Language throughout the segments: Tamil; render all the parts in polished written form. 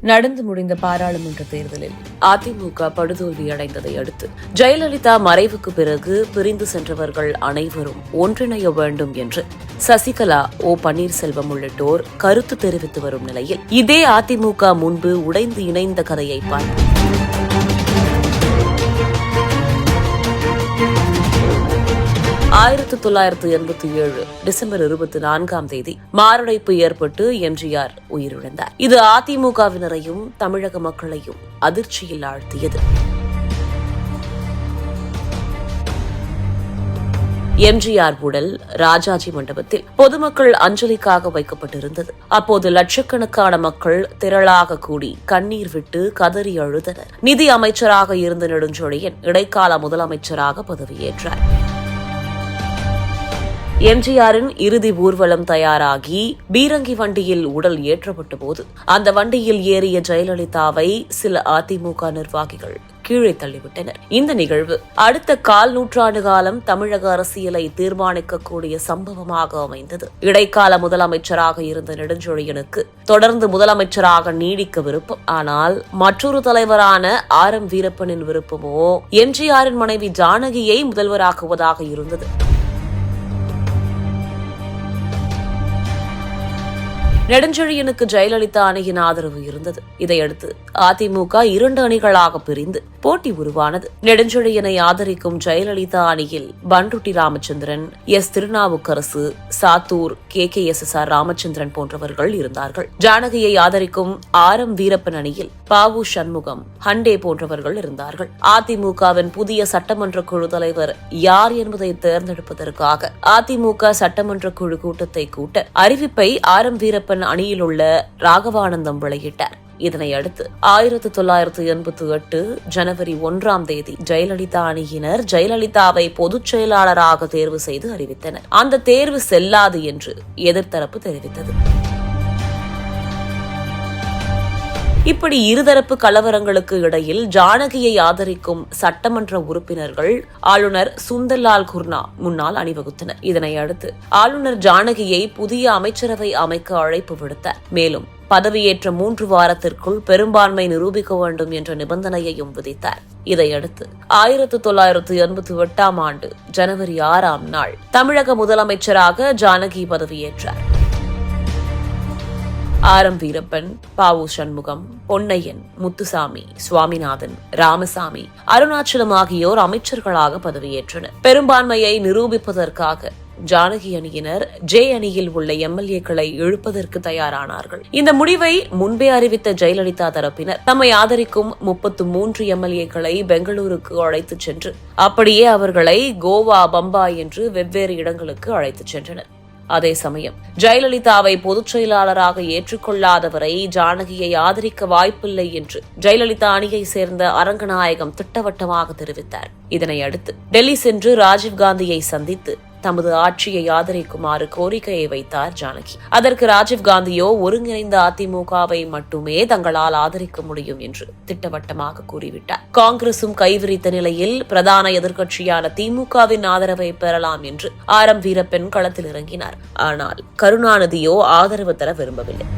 நடந்து முடிந்த பாராளுமன்ற தேர்தலில் அதிமுக படுதோல்வி அடைந்ததை அடுத்து ஜெயலலிதா மறைவுக்கு பிறகு பிரிந்து சென்றவர்கள் அனைவரும் ஒன்றிணைய வேண்டும் என்று சசிகலா, ஓ பன்னீர்செல்வம் உள்ளிட்டோர் கருத்து தெரிவித்து வரும் நிலையில் இதே அதிமுக முன்பு உடைந்து இணைந்த கதையை பார்ப்போம். 1987 டிசம்பர் 24 மாரடைப்பு ஏற்பட்டு எம்ஜிஆர் உயிரிழந்தார். இது அதிமுகவினரையும் தமிழக மக்களையும் அதிர்ச்சியில் ஆழ்த்தியது. எம்ஜிஆர் உடல் ராஜாஜி மண்டபத்தில் பொதுமக்கள் அஞ்சலிக்காக வைக்கப்பட்டிருந்தது. அப்போது லட்சக்கணக்கான மக்கள் திரளாக கூடி கண்ணீர் விட்டு கதறி அழுதனர். நிதி அமைச்சராக இருந்த நெடுஞ்செழியன் இடைக்கால முதலமைச்சராக பதவியேற்றார். எம்ஜிஆரின் இறுதி ஊர்வலம் தயாராகி பீரங்கி வண்டியில் உடல் ஏற்றப்பட்ட போது அந்த வண்டியில் ஏறிய ஜெயலலிதாவை சில அதிமுக நிர்வாகிகள் கீழே தள்ளிவிட்டனர். இந்த நிகழ்வு அடுத்த கால் நூற்றாண்டு காலம் தமிழக அரசியலை தீர்மானிக்கக்கூடிய சம்பவமாக அமைந்தது. இடைக்கால முதலமைச்சராக இருந்த நெடுஞ்செழியனுக்கு தொடர்ந்து முதலமைச்சராக நீடிக்க விருப்பம். ஆனால் மற்றொரு தலைவரான ஆர்.எம். வீரப்பனின் விருப்பமோ எம்ஜிஆரின் மனைவி ஜானகியை முதல்வராக்குவதாக இருந்தது. நெடுஞ்செழியனுக்கு ஜெயலலிதா அணியின் ஆதரவு இருந்தது. இதையடுத்து அதிமுக 2 அணிகளாக பிரிந்து போட்டி உருவானது. நெடுஞ்செழியனை ஆதரிக்கும் ஜெயலலிதா அணியில் பண்ருட்டி ராமச்சந்திரன், எஸ். திருநாவுக்கரசு, சாத்தூர், KKSSR ராமச்சந்திரன் போன்றவர்கள் இருந்தார்கள். ஜானகியை ஆதரிக்கும் ஆர்.எம். வீரப்பன் அணியில் பாவு சண்முகம், ஹண்டே போன்றவர்கள் இருந்தார்கள். அதிமுகவின் புதிய சட்டமன்ற குழு தலைவர் யார் என்பதை தேர்ந்தெடுப்பதற்காக அதிமுக சட்டமன்ற குழு கூட்டத்தை கூட்ட அறிவிப்பை ஆர்.எம். வீரப்பன் அணியில் உள்ள ராகவானந்தம் வெளியிட்டார். இதனையடுத்து 1988 ஜனவரி 1 ஜெயலலிதா அணியினர் ஜெயலலிதாவை பொதுச் செயலாளராக தேர்வு செய்து அறிவித்தனர். அந்த தேர்வு செல்லாது என்று எதிர்த்தரப்பு தெரிவித்தது. இப்படி இருதரப்பு கலவரங்களுக்கு இடையில் ஜானகியை ஆதரிக்கும் சட்டமன்ற உறுப்பினர்கள் ஆளுநர் சுந்தர்லால் குர்னா முன்னால் அணிவகுத்தனர். இதனை அடுத்து ஆளுநர் ஜானகியை புதிய அமைச்சரவை அமைக்க அழைப்பு விடுத்தார். மேலும் பதவியேற்ற 3 வாரத்திற்குள் பெரும்பான்மை நிரூபிக்க வேண்டும் என்ற நிபந்தனையையும் விதித்தார். இதையடுத்து 1988 ஜனவரி 6 தமிழக முதலமைச்சராக ஜானகி பதவியேற்றார். ஆர்.எம். வீரப்பன், பாவு சண்முகம், பொன்னையன், முத்துசாமி, சுவாமிநாதன், ராமசாமி, அருணாச்சலம் ஆகியோர் அமைச்சர்களாக பதவியேற்றனர். பெரும்பான்மையை நிரூபிப்பதற்காக ஜானகி அணியினர் ஜே அணியில் உள்ள எம்எல்ஏக்களை இழுப்பதற்கு தயாரானார்கள். இந்த முடிவை முன்பே அறிவித்த ஜெயலலிதா தரப்பினர் தம்மை ஆதரிக்கும் 33 எம்எல்ஏக்களை பெங்களூருக்கு அழைத்துச் சென்று அப்படியே அவர்களை கோவா, பம்பாய் என்று வெவ்வேறு இடங்களுக்கு அழைத்துச் சென்றனர். அதே சமயம் ஜெயலலிதாவை பொதுச் செயலாளராக ஏற்றுக்கொள்ளாதவரை ஜானகியை ஆதரிக்க வாய்ப்பில்லை என்று ஜெயலலிதா அணியை சேர்ந்த அரங்கநாயகம் திட்டவட்டமாக தெரிவித்தார். இதனையடுத்து டெல்லி சென்று ராஜீவ்காந்தியை சந்தித்து தமது ஆட்சியை ஆதரிக்குமாறு கோரிக்கையை வைத்தார் ஜானகி. அதற்கு ராஜீவ்காந்தியோ ஒருங்கிணைந்த அதிமுகவை மட்டுமே தங்களால் ஆதரிக்க முடியும் என்று திட்டவட்டமாக கூறிவிட்டார். காங்கிரசும் கைவிரித்த நிலையில் பிரதான எதிர்க்கட்சியான திமுகவின் ஆதரவை பெறலாம் என்று ஆர்.எம். வீரப்பன் களத்தில் இறங்கினார். ஆனால் கருணாநிதியோ ஆதரவு தர விரும்பவில்லை.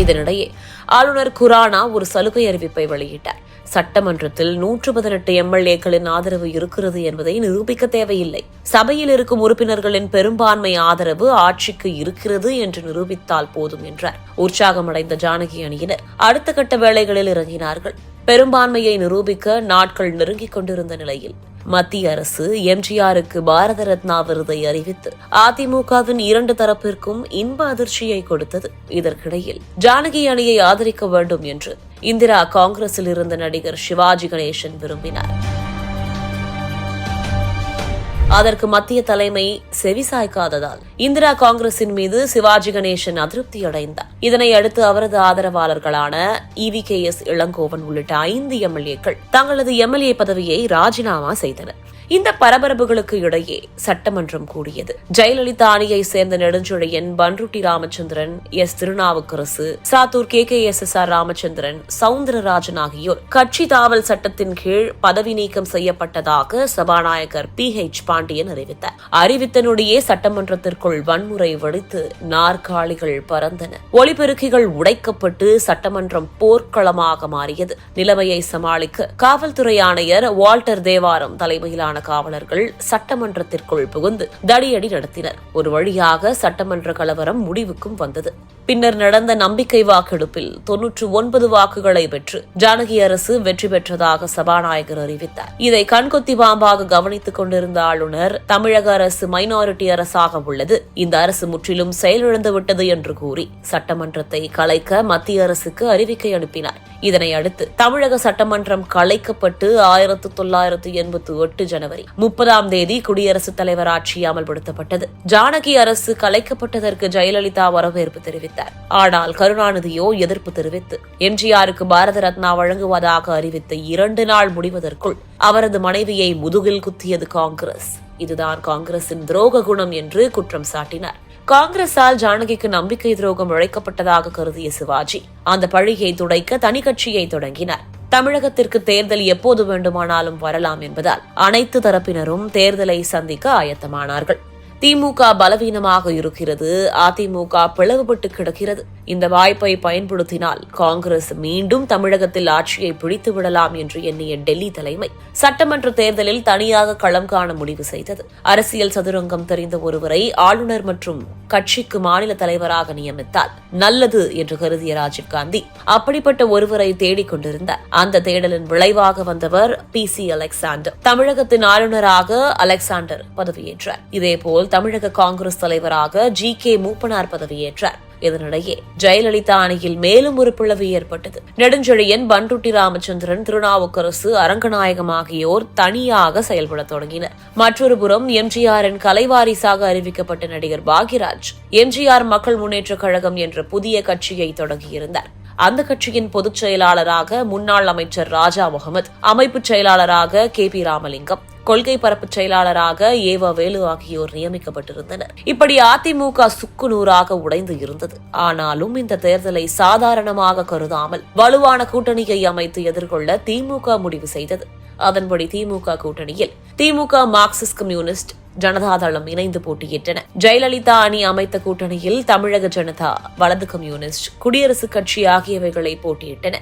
இதனிடையே ஆளுநர் குரானா ஒரு சலுகை அறிவிப்பை வெளியிட்டார். சட்டமன்றத்தில் 118 எம்எல்ஏக்களின் ஆதரவு இருக்கிறது என்பதை நிரூபிக்க தேவையில்லை. சபையில் இருக்கும் உறுப்பினர்களின் பெரும்பான்மை ஆதரவு ஆட்சிக்கு இருக்கிறது என்று நிரூபித்தால் போதும் என்றார். உற்சாகமடைந்த ஜானகி அணியினர் அடுத்த கட்ட வேலைகளில் இறங்கினார்கள். பெரும்பான்மையை நிரூபிக்க நாட்கள் நெருங்கிக் கொண்டிருந்த நிலையில் மத்திய அரசு எம்ஜிஆருக்கு பாரத ரத்னா விருதை அறிவித்து அதிமுகவின் 2 தரப்பிற்கும் இன்ப அதிர்ச்சியை கொடுத்தது. இதற்கிடையில் ஜானகி அணியை ஆதரிக்க வேண்டும் என்று இந்திரா காங்கிரஸில் இருந்த நடிகர் சிவாஜி கணேசன் விரும்பினார். அதற்கு மத்திய தலைமை செவிசாய்க்காததால் இந்திரா காங்கிரசின் மீது சிவாஜி கணேசன் அதிருப்தி அடைந்தார். இதனை அடுத்து அவரது ஆதரவாளர்களான EVKS இளங்கோவன் உள்ளிட்ட 5 எம்எல்ஏக்கள் தங்களது எம்எல்ஏ பதவியை ராஜினாமா செய்தனர். இந்த பரபரப்புகளுக்கு இடையே சட்டமன்றம் கூடியது. ஜெயலலிதா அணியை சேர்ந்த நெடுஞ்செழியன், பன்ருட்டி ராமச்சந்திரன், எஸ். திருநாவுக்கரசு, சாத்தூர் KKSSR ராமச்சந்திரன், சவுந்தரராஜன் ஆகியோர் கட்சி தாவல் சட்டத்தின் கீழ் பதவி நீக்கம் செய்யப்பட்டதாக சபாநாயகர் PH பாண்டியன் அறிவித்தார். அறிவித்தனுடைய சட்டமன்றத்திற்குள் வன்முறை வெடித்து நாற்காலிகள் பறந்தன. ஒலிபெருக்கிகள் உடைக்கப்பட்டு சட்டமன்றம் போர்க்களமாக மாறியது. நிலைமையை சமாளிக்க காவல்துறை ஆணையர் வால்டர் தேவாரம் தலைமையிலான காவலர்கள் சட்டமன்றத்திற்குள் புகுந்து தடியடி நடத்தினர். ஒரு வழியாக சட்டமன்ற கலவரம் முடிவுக்கும் வந்தது. பின்னர் நடந்த நம்பிக்கை வாக்கெடுப்பில் 99 வாக்குகளை பெற்று ஜானகி அரசு வெற்றி பெற்றதாக சபாநாயகர் அறிவித்தார். இதை கண்கொத்தி பாம்பாக கவனித்துக் கொண்டிருந்த ஆளுநர், தமிழக அரசு மைனாரிட்டி அரசாக உள்ளது, இந்த அரசு முற்றிலும் செயலிழந்துவிட்டது என்று கூறி சட்டமன்றத்தை கலைக்க மத்திய அரசுக்கு அறிவிக்கை அனுப்பினார். இதனை அடுத்து தமிழக சட்டமன்றம் கலைக்கப்பட்டு 1988 ஜனவரி 30 குடியரசுத் தலைவர் ஆட்சி அமல்படுத்தப்பட்டது. ஜானகி அரசு கலைக்கப்பட்டதற்கு ஜெயலலிதா வரவேற்பு தெரிவித்தார். ஆனால் கருணாநிதியோ எதிர்ப்பு தெரிவித்து எம்ஜிஆருக்கு பாரத ரத்னா வழங்குவதாக அறிவித்த 2 நாள் முடிவதற்குள் அவரது மனைவியை முதுகில் குத்தியது காங்கிரஸ். இதுதான் காங்கிரசின் துரோக குணம் என்று குற்றம் சாட்டினார். காங்கிரசால் ஜானகிக்கு நம்பிக்கை துரோகம் இழைக்கப்பட்டதாக கருதிய சிவாஜி அந்த பழியை துடைக்க தனி கட்சியை தொடங்கினார். தமிழகத்திற்கு தேர்தல் எப்போது வேண்டுமானாலும் வரலாம் என்பதால் அனைத்து தரப்பினரும் தேர்தலை சந்திக்க ஆயத்தமானார்கள். திமுக பலவீனமாக இருக்கிறது, அதிமுக பிளவுபட்டு கிடக்கிறது. இந்த வாய்ப்பை பயன்படுத்தினால் காங்கிரஸ் மீண்டும் தமிழகத்தில் ஆட்சியை பிடித்து விடலாம் என்று எண்ணிய டெல்லி தலைமை சட்டமன்ற தேர்தலில் தனியாக களம் காண முடிவு செய்தது. அரசியல் சதுரங்கம் தெரிந்த ஒருவரை ஆளுநர் மற்றும் கட்சிக்கு மாநில தலைவராக நியமித்தால் நல்லது என்று கருதிய ராஜீவ்காந்தி அப்படிப்பட்ட ஒருவரை தேடிக் கொண்டிருந்தார். அந்த தேடலின் விளைவாக வந்தவர் PC அலெக்சாண்டர். தமிழகத்தின் ஆளுநராக அலெக்சாண்டர் பதவியேற்றார். இதேபோல் தமிழக காங்கிரஸ் தலைவராக GK மூப்பனார் பதவியேற்றார். இதனிடையே ஜெயலலிதா அணியில் மேலும் ஒரு பிளவு ஏற்பட்டது. நெடுஞ்செழியன், பன்ருட்டி ராமச்சந்திரன், திருநாவுக்கரசு, அரங்கநாயகம் ஆகியோர் தனியாக செயல்பட தொடங்கினர். மற்றொரு புறம் எம்ஜிஆரின் கலைவாரிசாக அறிவிக்கப்பட்ட நடிகர் பாக்யராஜ் எம்ஜிஆர் மக்கள் முன்னேற்றக் கழகம் என்ற புதிய கட்சியை தொடங்கியிருந்தார். அந்த கட்சியின் பொதுச் செயலாளராக முன்னாள் அமைச்சர் ராஜா முகமது, அமைப்புச் செயலாளராக KP ராமலிங்கம், கொள்கை பரப்பு செயலாளராக ஏவ வேலு ஆகியோர் நியமிக்கப்பட்டிருந்தனர். இப்படி அதிமுக சுக்குநூறாக உடைந்து இருந்தது. ஆனாலும் இந்த தேர்தலை சாதாரணமாக கருதாமல் வலுவான கூட்டணியை அமைத்து எதிர்கொள்ள திமுக முடிவு செய்தது. அதன்படி திமுக கூட்டணியில் திமுக, மார்க்சிஸ்ட் கம்யூனிஸ்ட், ஜனதாதளம் இணைந்து போட்டியிட்டன. ஜெயலலிதா அணி அமைத்த கூட்டணியில் தமிழக ஜனதா, வலது கம்யூனிஸ்ட், குடியரசுக் கட்சி ஆகியவைகளை போட்டியிட்டன.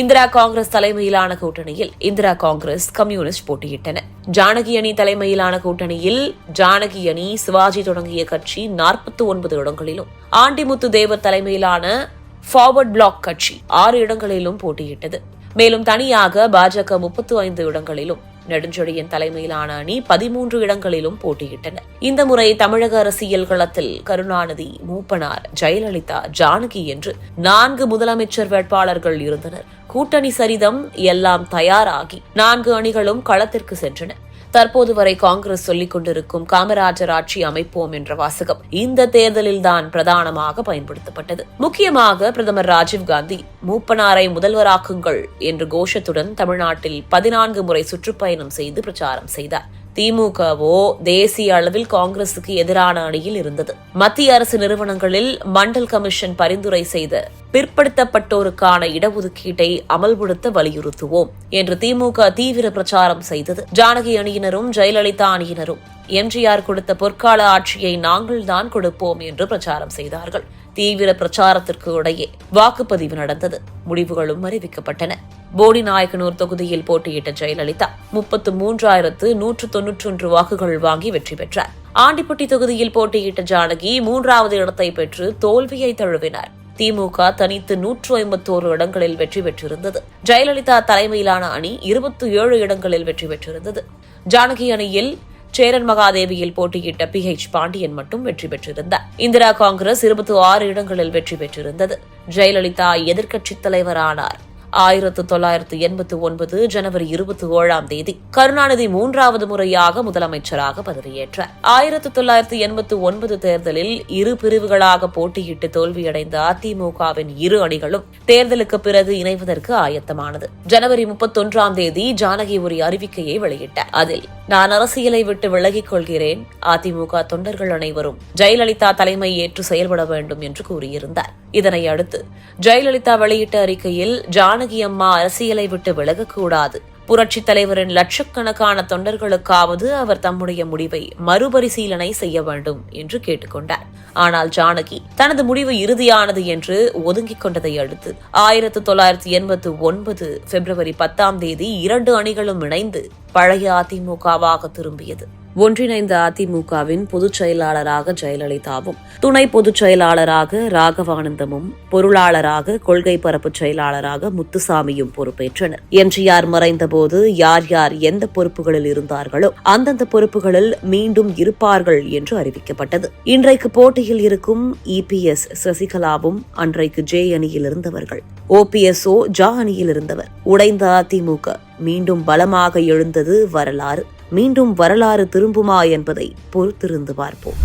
இந்திரா காங்கிரஸ் தலைமையிலான கூட்டணியில் இந்திரா காங்கிரஸ், கம்யூனிஸ்ட் போட்டியிட்டன. ஜானகி அணி தலைமையிலான கூட்டணியில் ஜானகி அணி, சிவாஜி தொடங்கிய கட்சி 49 இடங்களிலும், ஆண்டிமுத்து தேவர் தலைமையிலான ஃபார்வர்ட் பிளாக் கட்சி 6 இடங்களிலும் போட்டியிட்டது. மேலும் தனியாக பாஜக 35 இடங்களிலும், நெடுஞ்செழியன் தலைமையிலான அணி 13 இடங்களிலும் போட்டியிட்டனர். இந்த முறை தமிழக அரசியல் களத்தில் கருணாநிதி, மூப்பனார், ஜெயலலிதா, ஜானகி என்று 4 முதலமைச்சர் வேட்பாளர்கள் இருந்தனர். கூட்டணி சரிதம் எல்லாம் தயாராகி 4 அணிகளும் களத்திற்கு சென்றன. தற்போது வரை காங்கிரஸ் சொல்லிக் கொண்டிருக்கும் காமராஜர் ஆட்சி அமைப்போம் என்ற வாசகம் இந்த தேர்தலில் தான் பிரதானமாக பயன்படுத்தப்பட்டது. முக்கியமாக பிரதமர் ராஜீவ்காந்தி மூப்பனாரை முதல்வராக்குங்கள் என்ற கோஷத்துடன் தமிழ்நாட்டில் 14 முறை சுற்றுப்பயணம் செய்து பிரச்சாரம் செய்தார். திமுகவோ தேசிய அளவில் காங்கிரசுக்கு எதிரான அணியில் இருந்தது. மத்திய அரசு நிறுவனங்களில் மண்டல் கமிஷன் பரிந்துரை செய்த பிற்படுத்தப்பட்டோருக்கான இடஒதுக்கீட்டை அமல்படுத்த வலியுறுத்துவோம் என்று திமுக தீவிர பிரச்சாரம் செய்தது. ஜானகி அணியினரும் ஜெயலலிதா அணியினரும் எம்ஜிஆர் கொடுத்த பொற்கால ஆட்சியை நாங்கள் தான் கொடுப்போம் என்று பிரச்சாரம் செய்தார்கள். தீவிர பிரச்சாரத்திற்கு இடையே வாக்குப்பதிவு நடந்தது. முடிவுகளும் அறிவிக்கப்பட்டன. போடிநாயக்கனூர் தொகுதியில் போட்டியிட்ட ஜெயலலிதா 33,191 வாக்குகள் வாங்கி வெற்றி பெற்றார். ஆண்டிப்பட்டி தொகுதியில் போட்டியிட்ட ஜானகி 3வது இடத்தை பெற்று தோல்வியை தழுவினார். திமுக தனித்து 151 இடங்களில் வெற்றி பெற்றிருந்தது. ஜெயலலிதா தலைமையிலான அணி 27 இடங்களில் வெற்றி பெற்றிருந்தது. ஜானகி அணியில் சேரன் மகாதேவியில் போட்டியிட்ட PH பாண்டியன் மட்டும் வெற்றி பெற்றிருந்தார். இந்திரா காங்கிரஸ் 26 இடங்களில் வெற்றி பெற்றிருந்தது. ஜெயலலிதா எதிர்க்கட்சித் தலைவரானார். 1989 ஜனவரி 27ஆம் தேதி கருணாநிதி 3வது முறையாக முதலமைச்சராக பதவியேற்றார். 1989 தேர்தலில் இரு பிரிவுகளாக போட்டியிட்டு தோல்வியடைந்த அதிமுகவின் இரு அணிகளும் தேர்தலுக்கு பிறகு இணைவதற்கு ஆயத்தமானது. ஜனவரி 31ஆம் தேதி ஜானகி ஒரு அறிவிக்கையை வெளியிட்டார். அதில், நான் அரசியலை விட்டு விலகிக் கொள்கிறேன், அதிமுக தொண்டர்கள் அனைவரும் ஜெயலலிதா தலைமை ஏற்று செயல்பட வேண்டும் என்று கூறியிருந்தார். இதனை அடுத்து ஜெயலலிதா வெளியிட்ட அறிக்கையில், ஜானகி அம்மா அரசியலை விட்டு விலகக்கூடாது, புரட்சித் தலைவரின் லட்சக்கணக்கான தொண்டர்களுக்காவது அவர் தம்முடைய முடிவை மறுபரிசீலனை செய்ய வேண்டும் என்று கேட்டுக்கொண்டார். ஆனால் ஜானகி தனது முடிவு இறுதியானது என்று ஒதுங்கிக் கொண்டதை அடுத்து 1989 பிப்ரவரி 10ஆம் தேதி 2 அணிகளும் இணைந்து பழைய அதிமுகவாக திரும்பியது. ஒன்றிணைந்த அதிமுகவின் பொதுச் செயலாளராக ஜெயலலிதாவும், துணை பொதுச் செயலாளராக ராகவானந்தமும், பொருளாளராக கொள்கை பரப்பு செயலாளராக முத்துசாமியும் பொறுப்பேற்றனர். எம்ஜிஆர் மறைந்தபோது யார் யார் எந்த பொறுப்புகளில் இருந்தார்களோ அந்தந்த பொறுப்புகளில் மீண்டும் இருப்பார்கள் என்று அறிவிக்கப்பட்டது. இன்றைக்கு போட்டியில் இருக்கும் இபிஎஸ், சசிகலாவும் அன்றைக்கு ஜே அணியில் இருந்தவர்கள். ஓபிஎஸ்ஓ ஜா அணியில் இருந்தவர். உடைந்த அதிமுக மீண்டும் பலமாக எழுந்தது வரலாறு. மீண்டும் வரலாறு திரும்புமா என்பதை பொறுத்திருந்து பார்ப்போம்.